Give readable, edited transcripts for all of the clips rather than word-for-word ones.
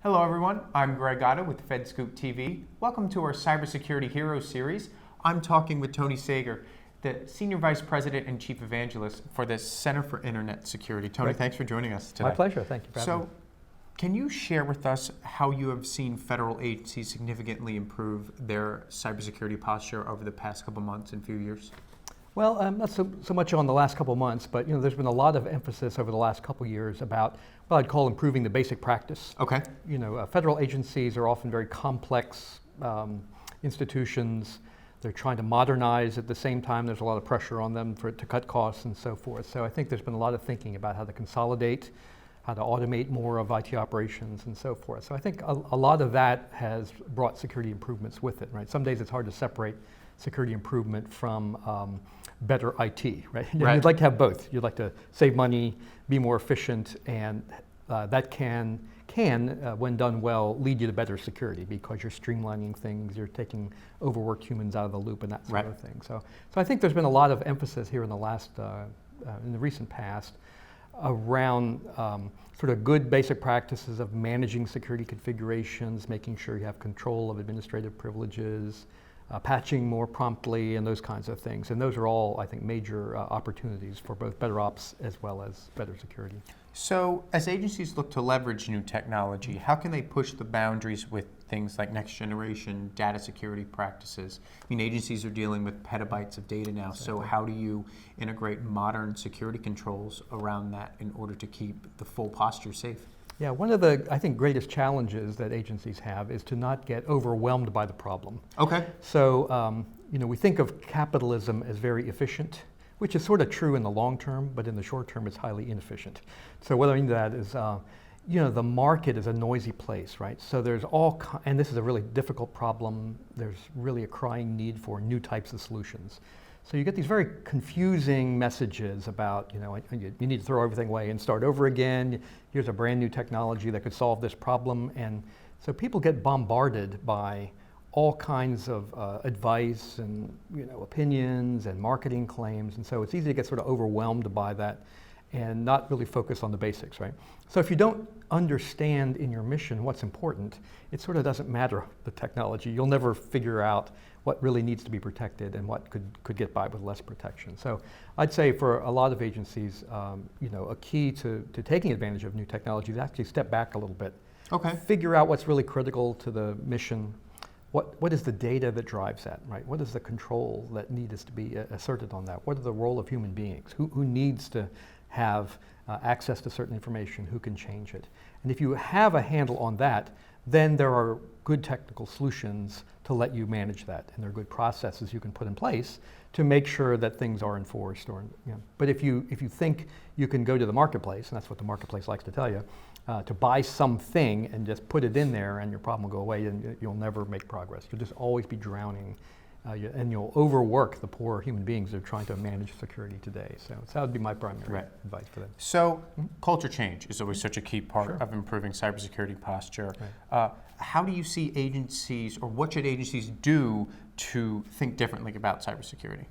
Hello everyone, I'm Greg Otto with FedScoop TV. Welcome to our Cybersecurity Heroes series. I'm talking with Tony Sager, the Senior Vice President and Chief Evangelist for the Center for Internet Security. Tony, Great. Thanks for joining us today. My pleasure, thank you for having me. Can you share with us how you have seen federal agencies significantly improve their cybersecurity posture over the past couple months and few years? Well, not so much on the last couple months, but there's been a lot of emphasis over the last couple years about what I'd call improving the basic practice. Okay. Federal agencies are often very complex institutions. They're trying to modernize at the same time. There's a lot of pressure on them to cut costs and so forth. So I think there's been a lot of thinking about how to consolidate, how to automate more of IT operations and so forth. So I think a lot of that has brought security improvements with it, right? Some days it's hard to separate security improvement from better IT, right? Right? You'd like to have both. You'd like to save money, be more efficient, and that can, when done well, lead you to better security because you're streamlining things, you're taking overworked humans out of the loop and that sort of thing. So I think there's been a lot of emphasis here in the recent past around sort of good basic practices of managing security configurations, making sure you have control of administrative privileges, patching more promptly, and those kinds of things. And those are all, I think, major opportunities for both better ops as well as better security. So as agencies look to leverage new technology, how can they push the boundaries with things like next generation data security practices? I mean, agencies are dealing with petabytes of data now, so how do you integrate modern security controls around that in order to keep the full posture safe? Yeah, one of the, I think, greatest challenges that agencies have is to not get overwhelmed by the problem. Okay. So, we think of capitalism as very efficient, which is sort of true in the long term, but in the short term it's highly inefficient. So what I mean by that is, the market is a noisy place, right? So there's and this is a really difficult problem. There's really a crying need for new types of solutions. So you get these very confusing messages about, you need to throw everything away and start over again. Here's a brand new technology that could solve this problem. And so people get bombarded by all kinds of advice and opinions and marketing claims. And so it's easy to get sort of overwhelmed by that and not really focus on the basics, right? So if you don't understand in your mission what's important, it sort of doesn't matter the technology. You'll never figure out what really needs to be protected and what could get by with less protection. So I'd say for a lot of agencies, a key to taking advantage of new technology is actually step back a little bit. Okay. Figure out what's really critical to the mission. What is the data that drives that, right? What is the control that needs to be asserted on that? What are the role of human beings? Who needs to have access to certain information? Who can change it? And if you have a handle on that, then there are good technical solutions to let you manage that, and there are good processes you can put in place to make sure that things are enforced. But if you think you can go to the marketplace, and that's what the marketplace likes to tell you, to buy something and just put it in there and your problem will go away, and you'll never make progress. You'll just always be drowning, and you'll overwork the poor human beings that are trying to manage security today. So that would be my primary advice for them. So culture change is always such a key part of improving cybersecurity posture. Right. How do you see agencies, or what should agencies do to think differently about cybersecurity?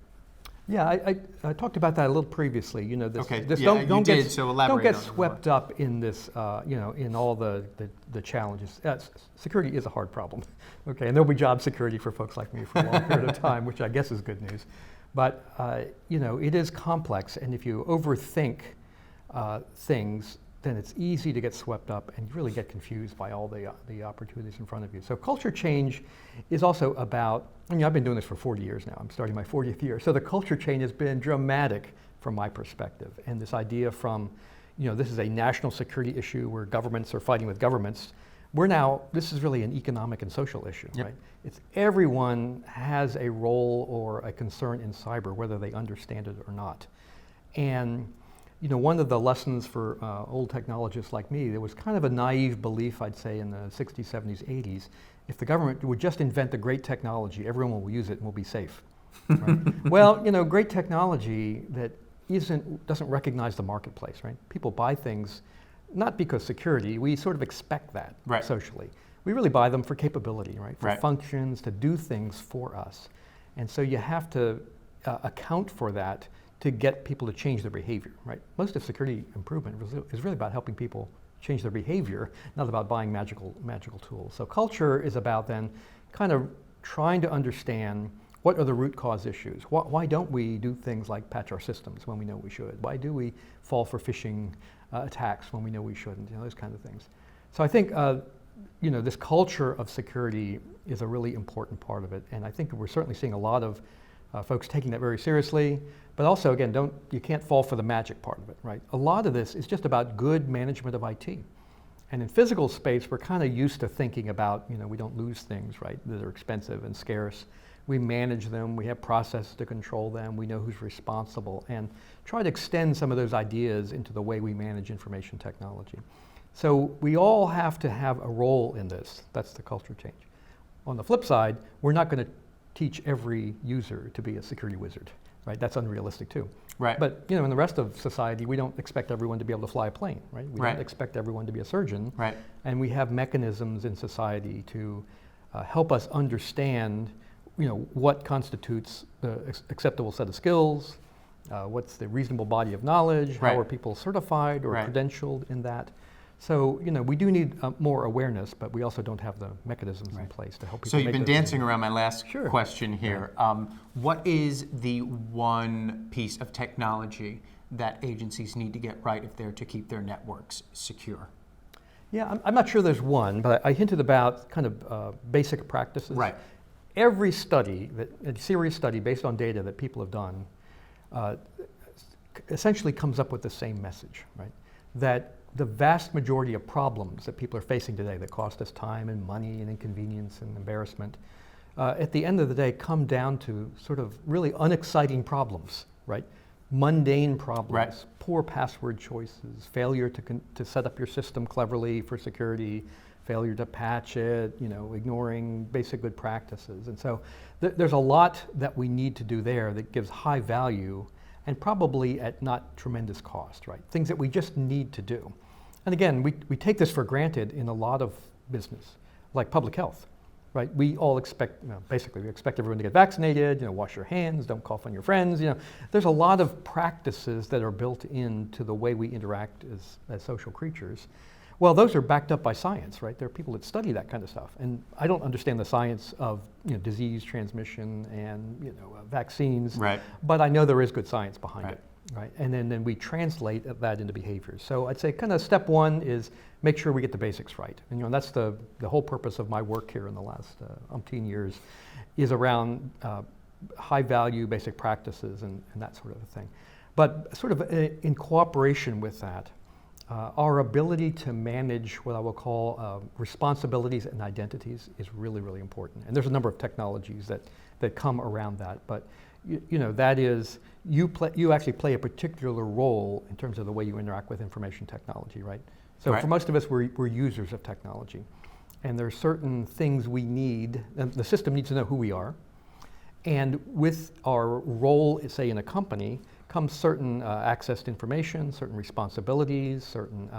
Yeah, I talked about that a little previously. Don't get swept up in this, in all the challenges. Security is a hard problem, okay, and there'll be job security for folks like me for a long period of time, which I guess is good news. But it is complex, and if you overthink things, then it's easy to get swept up and really get confused by all the opportunities in front of you. So culture change is also about, I've been doing this for 40 years now. I'm starting my 40th year. So the culture change has been dramatic from my perspective. And this idea from, this is a national security issue where governments are fighting with governments. This is really an economic and social issue, right? It's everyone has a role or a concern in cyber, whether they understand it or not. And one of the lessons for old technologists like me, there was kind of a naive belief, I'd say, in the 60s, 70s, 80s. If the government would just invent the great technology, everyone will use it and we'll be safe. Right? Well, great technology that doesn't recognize the marketplace, right? People buy things not because security, we sort of expect that socially. We really buy them for capability, right? For functions, to do things for us. And so you have to account for that to get people to change their behavior, right? Most of security improvement is really about helping people change their behavior, not about buying magical tools. So culture is about then kind of trying to understand what are the root cause issues. Why don't we do things like patch our systems when we know we should? Why do we fall for phishing attacks when we know we shouldn't? Those kind of things. So I think this culture of security is a really important part of it, and I think we're certainly seeing a lot of folks taking that very seriously. But also, again, you can't fall for the magic part of it, right? A lot of this is just about good management of IT. And in physical space, we're kind of used to thinking about, we don't lose things, right, that are expensive and scarce. We manage them, we have processes to control them, we know who's responsible, and try to extend some of those ideas into the way we manage information technology. So we all have to have a role in this. That's the culture change. On the flip side, we're not going to teach every user to be a security wizard, right? That's unrealistic too. Right. But in the rest of society, we don't expect everyone to be able to fly a plane, right? We don't expect everyone to be a surgeon. Right. And we have mechanisms in society to help us understand what constitutes the acceptable set of skills, what's the reasonable body of knowledge, how are people certified or credentialed in that. So, we do need more awareness, but we also don't have the mechanisms in place to help people. So you've been dancing around my last Sure. question here. What is the one piece of technology that agencies need to get right if they're to keep their networks secure? Yeah, I'm not sure there's one, but I hinted about kind of basic practices. Right. Every study, a serious study based on data that people have done, essentially comes up with the same message, right? That the vast majority of problems that people are facing today that cost us time and money and inconvenience and embarrassment, at the end of the day come down to sort of really unexciting problems, right? Mundane problems, poor password choices, failure to set up your system cleverly for security, failure to patch it, ignoring basic good practices. And so there's a lot that we need to do there that gives high value and probably at not tremendous cost, right? Things that we just need to do. And again, we take this for granted in a lot of business, like public health, right? We all expect, basically we expect everyone to get vaccinated, wash your hands, don't cough on your friends, There's a lot of practices that are built into the way we interact as social creatures. Well, those are backed up by science, right? There are people that study that kind of stuff. And I don't understand the science of disease transmission and vaccines, but I know there is good science behind it, right? And then we translate that into behaviors. So I'd say kind of step one is make sure we get the basics right. And that's the whole purpose of my work here in the last umpteen years is around high value basic practices and that sort of a thing. But sort of in cooperation with that, our ability to manage what I will call responsibilities and identities is really, really important. And there's a number of technologies that come around that. But that is, you actually play a particular role in terms of the way you interact with information technology, right? So for most of us, we're users of technology. And there are certain things we need, and the system needs to know who we are. And with our role, say, in a company, comes certain access to information, certain responsibilities, certain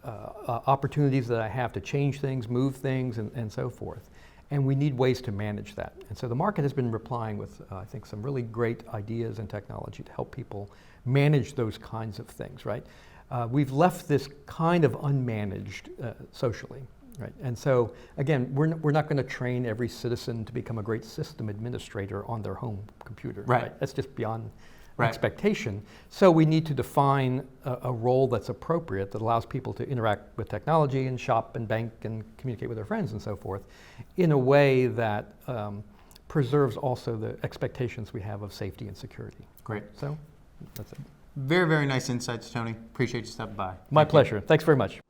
opportunities that I have to change things, move things, and so forth. And we need ways to manage that. And so the market has been replying with, I think, some really great ideas and technology to help people manage those kinds of things, right? We've left this kind of unmanaged socially. Right. And so, again, we're not going to train every citizen to become a great system administrator on their home computer. Right. That's just beyond expectation. So we need to define a role that's appropriate that allows people to interact with technology and shop and bank and communicate with their friends and so forth in a way that preserves also the expectations we have of safety and security. Great. So that's it. Very, very nice insights, Tony. Appreciate you stopping by. My pleasure. Thanks very much.